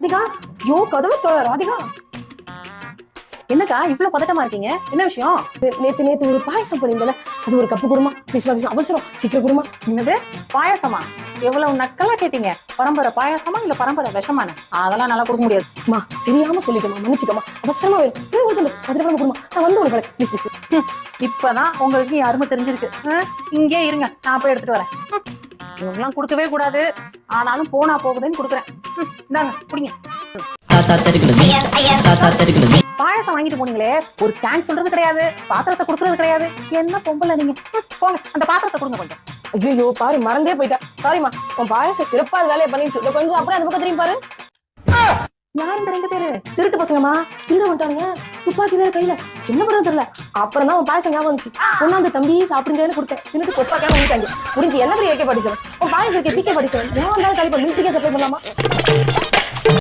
ராதிகா, யோ கதவை தொலை ராதிகா. என்னக்கா இவ்வளவு பதட்டமா இருக்கீங்க? என்ன விஷயம்? நேத்து ஒரு பாயசம் பண்ணியிருந்தல, அது ஒரு கப்பு குடுமா ப்ளீஸ், அவசரம், சீக்கிரம் குடுமா. என்னது பாயாசமா? எவ்வளவு நக்கலா கேட்டீங்க. பரம்பரை பாயாசமா இல்ல பரம்பரை விஷமான? அதெல்லாம் நல்லா கொடுக்க முடியாது. அம்மா தெரியாம சொல்லிட்டேமா, மன்னிச்சுக்கம்மா. அவசரமா வேணும், அதிரப்பணம் குடுமா. நான் வந்து உங்களுக்கு ப்ளீஸ். இப்பதான் உங்களுக்கு என் அருமை தெரிஞ்சிருக்கு. இங்கே இருங்க, நான் போய் எடுத்துட்டு வரேன். இவங்கெல்லாம் கொடுக்கவே கூடாது, ஆனாலும் போனா போகுதுன்னு கொடுக்குறேன். இந்தாங்க குடிங்க. பாயாசம் வாங்கிட்டு போனீங்களே, ஒரு தேங்க்ஸ் சொல்றது கிடையாது, பாத்திரத்தை கொடுக்கறது கிடையாது. என்ன பொம்பளை நீங்க? போங்க, அந்த பாத்திரத்தை கொடுங்க கொஞ்சம். ஐயோ பாரு, மறந்தே போயிட்டா. சாரிமா, உன் பாயாசம் சிறப்பா வேலையை பண்ணிச்சு. கொஞ்சம் அப்படியே அந்த பக்கம் திரும்பி பாரு. யார் இந்த 2 பேரு? திருட்டு பசங்கம்மா, திருட வந்துட்டானுங்க. துப்பாக்கி வேற கையில. என்ன பண்றது தெரியல. அப்புறம் தான் உன் பாயசம் ஞாபகம் வந்துச்சு. ஒன்னாந்து தம்பி சாப்பிடுங்கன்னு கொடுத்தேன். தின்னுட்டு கொப்பாக்காம வந்துட்டாங்க. முடிஞ்சு என்ன பெரிய AK-47 உன் பாயசம் இருக்கே PK-47 ஏன் வந்தாலும் கழிப்பா மில்ட்ரிக்கே சப்ளை பண்ணலாமா?